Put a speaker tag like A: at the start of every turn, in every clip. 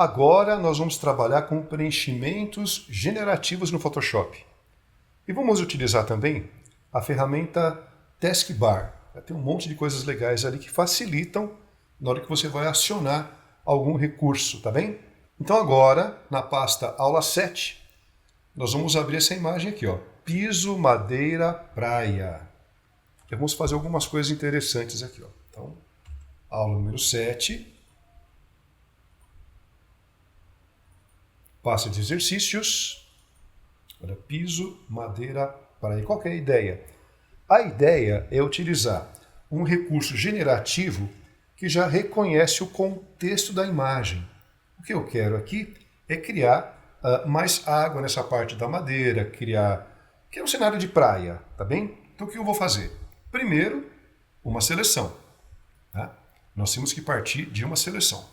A: Agora nós vamos trabalhar com preenchimentos generativos no Photoshop. E vamos utilizar também a ferramenta Taskbar. Tem um monte de coisas legais ali que facilitam na hora que você vai acionar algum recurso, tá bem? Então agora, na pasta Aula 7, nós vamos abrir essa imagem aqui, ó, piso, madeira, praia. E vamos fazer algumas coisas interessantes aqui, ó. Então, aula número 7. Pasta de exercícios. Olha, piso, madeira, praia. Qual que é a ideia? A ideia é utilizar um recurso generativo que já reconhece o contexto da imagem. O que eu quero aqui é criar mais água nessa parte da madeira, criar um cenário de praia, tá bem? Então o que eu vou fazer? Primeiro, uma seleção. Tá? Nós temos que partir de uma seleção.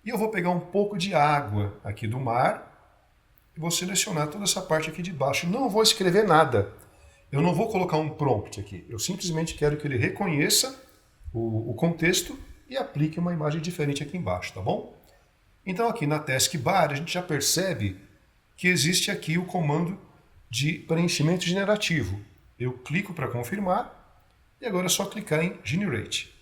A: E eu vou pegar um pouco de água aqui do mar e vou selecionar toda essa parte aqui de baixo. Não vou escrever nada. Eu não vou colocar um prompt aqui. Eu simplesmente quero que ele reconheça o contexto e aplique uma imagem diferente aqui embaixo, tá bom? Então aqui na Taskbar a gente já percebe que existe aqui o comando de preenchimento generativo. Eu clico para confirmar e agora é só clicar em Generate.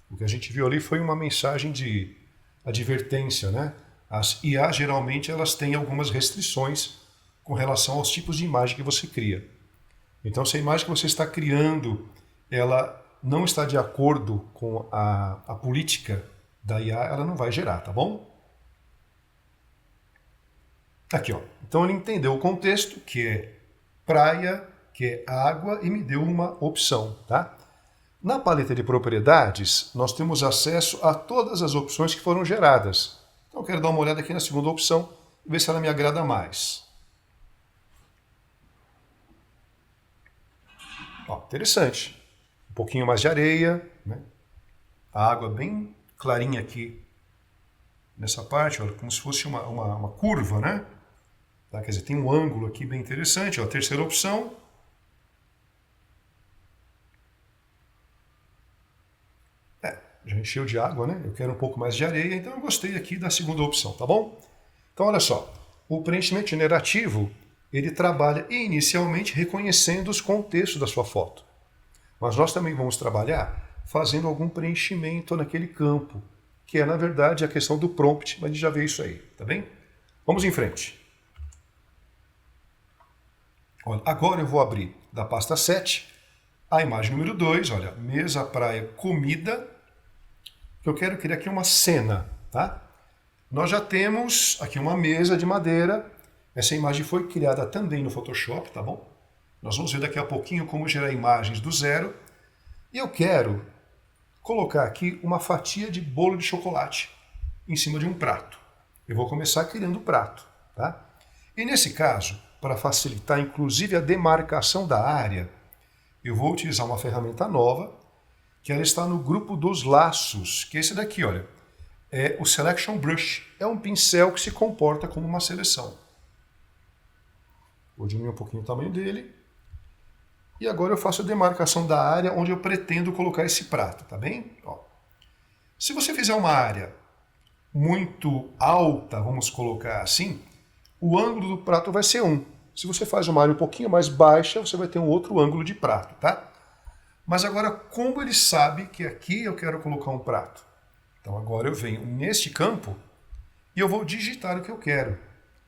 A: O que a gente viu ali foi uma mensagem de advertência, né? As IA geralmente elas têm algumas restrições com relação aos tipos de imagem que você cria. Então se a imagem que você está criando ela não está de acordo com a política da IA, ela não vai gerar, tá bom? Aqui, ó. Então ele entendeu o contexto, que é praia, que é água, e me deu uma opção, tá? Na paleta de propriedades, nós temos acesso a todas as opções que foram geradas. Então eu quero dar uma olhada aqui na segunda opção e ver se ela me agrada mais. Ó, interessante. Um pouquinho mais de areia, né? A água bem clarinha aqui nessa parte, olha, como se fosse uma curva, né? Tá? Quer dizer, tem um ângulo aqui bem interessante. Ó, a terceira opção. Já encheu de água, né? Eu quero um pouco mais de areia, então eu gostei aqui da segunda opção, tá bom? Então, olha só. O preenchimento generativo, ele trabalha inicialmente reconhecendo os contextos da sua foto. Mas nós também vamos trabalhar fazendo algum preenchimento naquele campo, que é, na verdade, a questão do prompt, mas a gente já vê isso aí, tá bem? Vamos em frente. Olha, agora eu vou abrir da pasta 7 a imagem número 2, olha, mesa, praia, comida. Eu quero criar aqui uma cena, tá? Nós já temos aqui uma mesa de madeira. Essa imagem foi criada também no Photoshop, tá bom? Nós vamos ver daqui a pouquinho como gerar imagens do zero. E eu quero colocar aqui uma fatia de bolo de chocolate em cima de um prato. Eu vou começar criando o prato, tá? E nesse caso, para facilitar inclusive a demarcação da área, eu vou utilizar uma ferramenta nova, que ela está no grupo dos laços, que é esse daqui, olha. É o Selection Brush. É um pincel que se comporta como uma seleção. Vou diminuir um pouquinho o tamanho dele. E agora eu faço a demarcação da área onde eu pretendo colocar esse prato, tá bem? Ó. Se você fizer uma área muito alta, vamos colocar assim, o ângulo do prato vai ser 1. Se você faz uma área um pouquinho mais baixa, você vai ter um outro ângulo de prato, tá? Mas agora, como ele sabe que aqui eu quero colocar um prato? Então agora eu venho neste campo e eu vou digitar o que eu quero.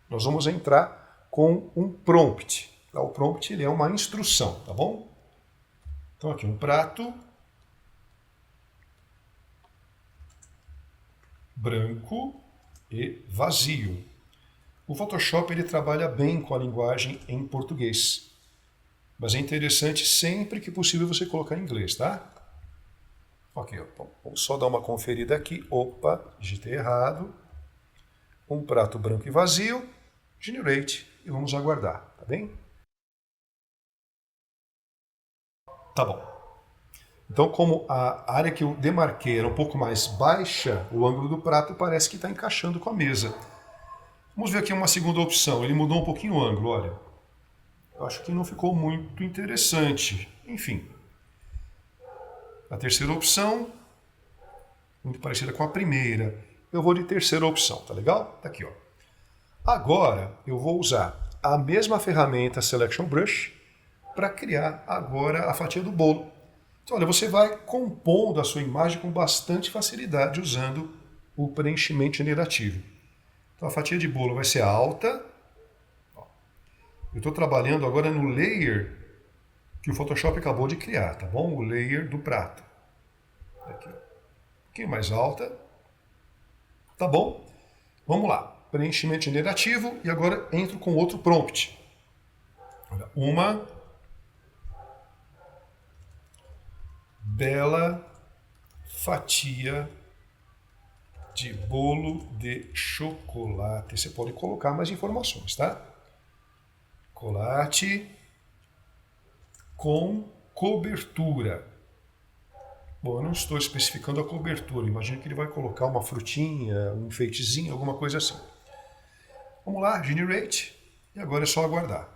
A: Nós vamos entrar com um prompt. O prompt ele é uma instrução, tá bom? Então aqui um prato branco e vazio. O Photoshop ele trabalha bem com a linguagem em português. Mas é interessante sempre que possível você colocar em inglês, tá? Ok, então, vamos só dar uma conferida aqui. Opa, digitei errado. Um prato branco e vazio. Generate e vamos aguardar, tá bem? Tá bom. Então, como a área que eu demarquei era um pouco mais baixa, o ângulo do prato parece que está encaixando com a mesa. Vamos ver aqui uma segunda opção. Ele mudou um pouquinho o ângulo, olha. Eu acho que não ficou muito interessante. Enfim. A terceira opção. muito parecida com a primeira. Eu vou de terceira opção, tá legal? Tá aqui, ó. Agora eu vou usar a mesma ferramenta Selection Brush para criar agora a fatia do bolo. Então, olha, você vai compondo a sua imagem com bastante facilidade usando o preenchimento generativo. Então a fatia de bolo vai ser alta. Eu estou trabalhando agora no layer que o Photoshop acabou de criar, tá bom? O layer do prato. Aqui, um pouquinho mais alta. Tá bom? Vamos lá. Preenchimento generativo e agora entro com outro prompt. Uma bela fatia de bolo de chocolate. Você pode colocar mais informações, tá? Chocolate com cobertura. Bom, eu não estou especificando a cobertura. Imagino que ele vai colocar uma frutinha, um enfeitezinho, alguma coisa assim. Vamos lá, Generate. E agora é só aguardar.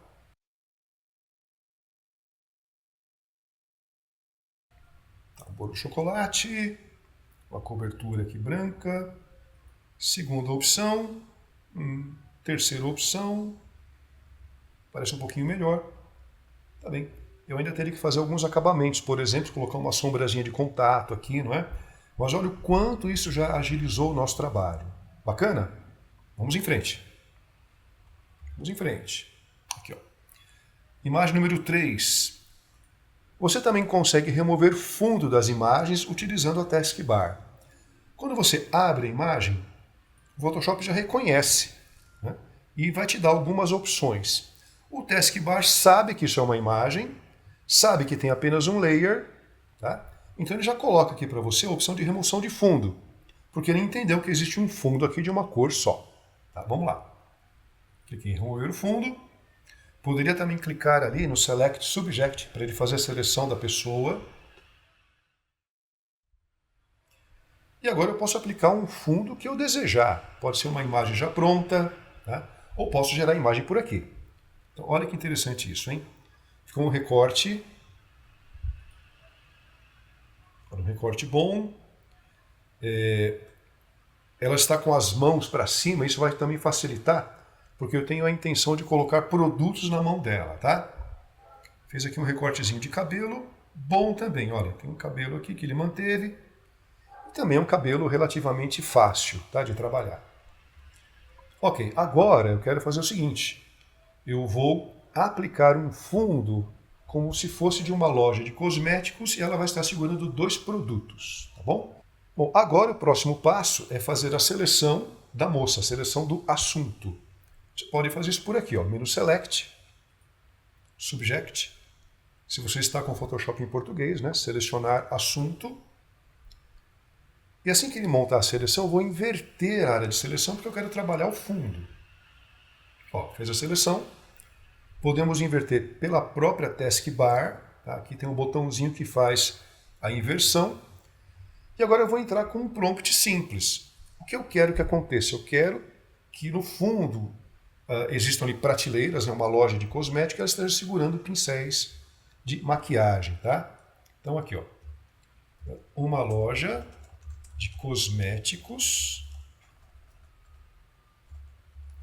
A: Tá, bolo de chocolate. Uma cobertura aqui branca. Segunda opção. Terceira opção. Parece um pouquinho melhor. Tá bem. Eu ainda teria que fazer alguns acabamentos, por exemplo, colocar uma sombrazinha de contato aqui, não é? Mas olha o quanto isso já agilizou o nosso trabalho. Bacana? Vamos em frente. Vamos em frente. Aqui, ó. Imagem número 3. Você também consegue remover fundo das imagens utilizando a Taskbar. Quando você abre a imagem, o Photoshop já reconhece, né? E vai te dar algumas opções. O Taskbar sabe que isso é uma imagem, sabe que tem apenas um layer, tá? Então ele já coloca aqui para você a opção de remoção de fundo, porque ele entendeu que existe um fundo aqui de uma cor só. Tá? Vamos lá. Cliquei em remover o fundo. Poderia também clicar ali no Select Subject para ele fazer a seleção da pessoa. E agora eu posso aplicar um fundo que eu desejar. Pode ser uma imagem já pronta, tá? Ou posso gerar a imagem por aqui. Então, olha que interessante isso, hein? Ficou um recorte. Um recorte bom. Ela está com as mãos para cima, isso vai também facilitar, porque eu tenho a intenção de colocar produtos na mão dela, tá? Fiz aqui um recortezinho de cabelo, bom também, olha, tem um cabelo aqui que ele manteve, e também é um cabelo relativamente fácil, tá, de trabalhar. Ok, agora eu quero fazer o seguinte, eu vou aplicar um fundo como se fosse de uma loja de cosméticos e ela vai estar segurando 2 produtos, tá bom? Bom, agora o próximo passo é fazer a seleção da moça, a seleção do assunto. Você pode fazer isso por aqui, ó, menu Select, Subject. Se você está com o Photoshop em português, né, selecionar assunto. E assim que ele montar a seleção, eu vou inverter a área de seleção porque eu quero trabalhar o fundo. Ó, fez a seleção. Podemos inverter pela própria Taskbar. Tá? Aqui tem um botãozinho que faz a inversão. E agora eu vou entrar com um prompt simples. O que eu quero que aconteça? Eu quero que no fundo existam ali prateleiras, né, uma loja de cosméticos, elas estejam segurando pincéis de maquiagem. Tá? Então aqui, ó, uma loja de cosméticos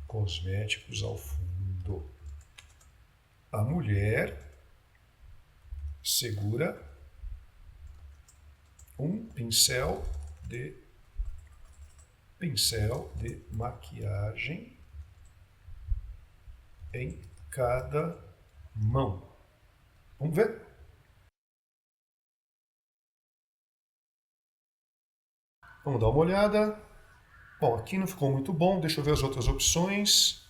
A: ao fundo. A mulher segura um pincel de maquiagem em cada mão. Vamos ver? Vamos dar uma olhada. Bom, aqui não ficou muito bom, deixa eu ver as outras opções.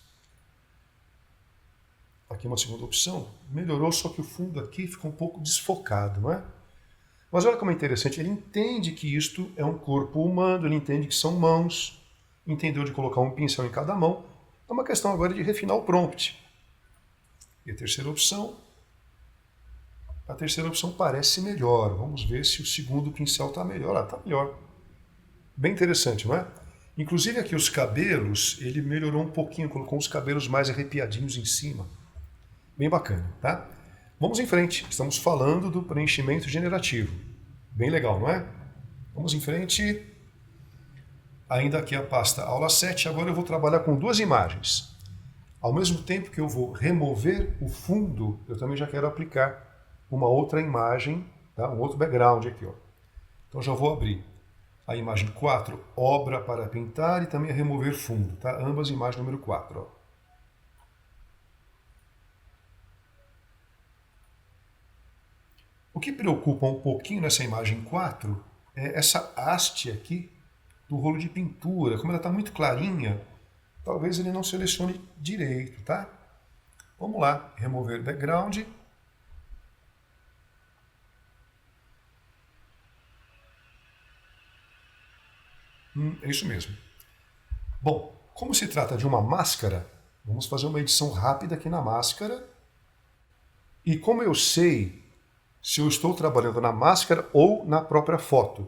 A: Aqui uma segunda opção. Melhorou, só que o fundo aqui ficou um pouco desfocado, não é? Mas olha como é interessante, ele entende que isto é um corpo humano, ele entende que são mãos, entendeu de colocar um pincel em cada mão. É uma questão agora de refinar o prompt. E a terceira opção parece melhor. Vamos ver se o segundo pincel está melhor. Ah, está melhor. Bem interessante, não é? Inclusive aqui os cabelos, ele melhorou um pouquinho, colocou os cabelos mais arrepiadinhos em cima. Bem bacana, tá? Vamos em frente, estamos falando do preenchimento generativo. Bem legal, não é? Vamos em frente. ainda aqui a pasta aula 7, agora eu vou trabalhar com duas imagens. Ao mesmo tempo que eu vou remover o fundo, eu também já quero aplicar uma outra imagem, tá? Um outro background aqui. Ó. Então já vou abrir a imagem 4, obra para pintar, e também a remover fundo, tá? Ambas imagens número 4. Ó. O que preocupa um pouquinho nessa imagem 4 é essa haste aqui do rolo de pintura. Como ela está muito clarinha, talvez ele não selecione direito, tá? Vamos lá, remover background. É isso mesmo. Bom, como se trata de uma máscara, vamos fazer uma edição rápida aqui na máscara. E como eu sei se eu estou trabalhando na máscara ou na própria foto?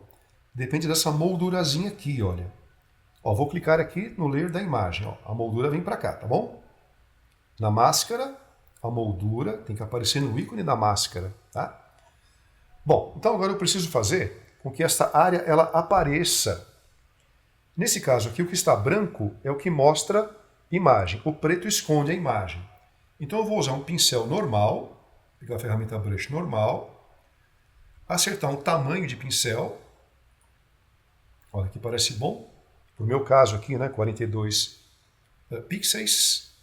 A: Depende dessa moldurazinha aqui, olha. Ó, vou clicar aqui no layer da imagem. Ó. A moldura vem para cá, tá bom? Na máscara, a moldura tem que aparecer no ícone da máscara, tá? Bom, então agora eu preciso fazer com que esta área ela apareça. Nesse caso aqui, o que está branco é o que mostra imagem. O preto esconde a imagem. Então eu vou usar um pincel normal, pegar a ferramenta brush normal, acertar um tamanho de pincel. Olha, aqui parece bom. No meu caso aqui, né, 42 pixels.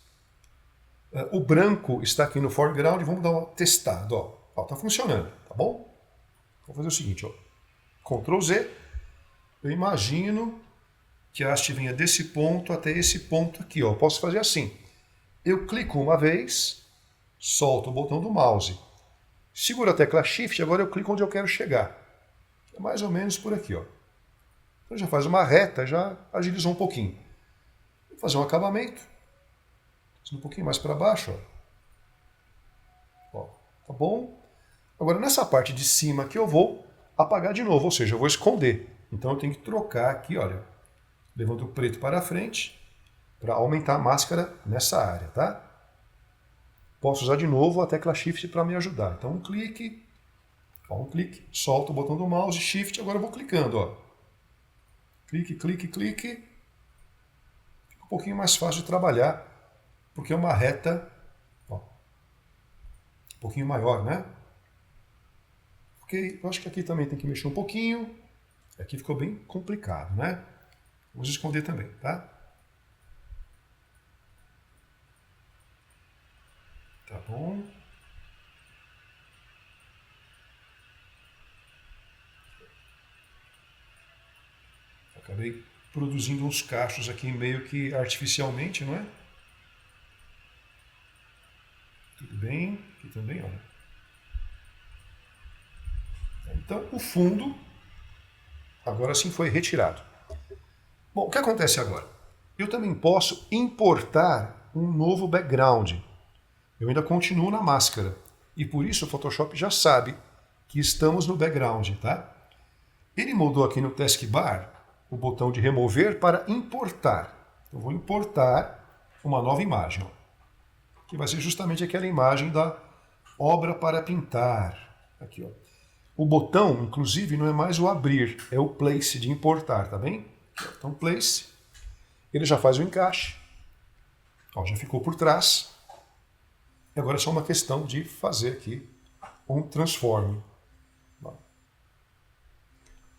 A: O branco está aqui no foreground. Vamos dar uma testada. Ó, tá funcionando, tá bom? Vou fazer o seguinte, ó. Ctrl Z. Eu imagino que a haste venha desse ponto até esse ponto aqui. Ó. Posso fazer assim. Eu clico uma vez, solto o botão do mouse. Seguro a tecla Shift, agora eu clico onde eu quero chegar. É mais ou menos por aqui, ó. Então já faz uma reta, já agilizou um pouquinho. Vou fazer um acabamento. Um pouquinho mais para baixo, ó. Ó, tá bom? Agora nessa parte de cima aqui eu vou apagar de novo, ou seja, eu vou esconder. Então eu tenho que trocar aqui, olha. Levanto o preto para frente para aumentar a máscara nessa área, tá? Posso usar de novo a tecla Shift para me ajudar. Então um clique, solto o botão do mouse, Shift, agora eu vou clicando, ó. Clique, clique, clique. Fica um pouquinho mais fácil de trabalhar, porque é uma reta, ó, um pouquinho maior, né? Ok, eu acho que aqui também tem que mexer um pouquinho. Aqui ficou bem complicado, né? Vamos esconder também, tá? Tá bom. Acabei produzindo uns cachos aqui meio que artificialmente, não é? Tudo bem, aqui também, olha. Então, o fundo agora sim foi retirado. Bom, o que acontece agora? Eu também posso importar um novo background. Eu ainda continuo na máscara. E por isso o Photoshop já sabe que estamos no background, tá? Ele mudou aqui no taskbar o botão de remover para importar. Eu vou importar uma nova imagem, ó, que vai ser justamente aquela imagem da obra para pintar. Aqui, ó. O botão, inclusive, não é mais o abrir, é o place de importar, tá bem? Então, place, ele já faz o encaixe, ó, já ficou por trás. E agora é só uma questão de fazer aqui um transform.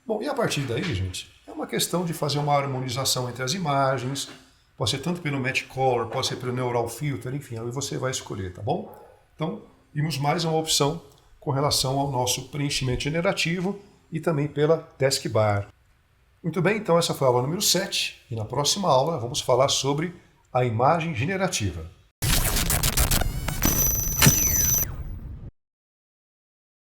A: Bom, e a partir daí, gente, é uma questão de fazer uma harmonização entre as imagens. Pode ser tanto pelo Match Color, pode ser pelo Neural Filter, enfim, aí você vai escolher, tá bom? Então, vimos mais uma opção com relação ao nosso preenchimento generativo e também pela taskbar. Muito bem, então essa foi a aula número 7 e na próxima aula vamos falar sobre a imagem generativa.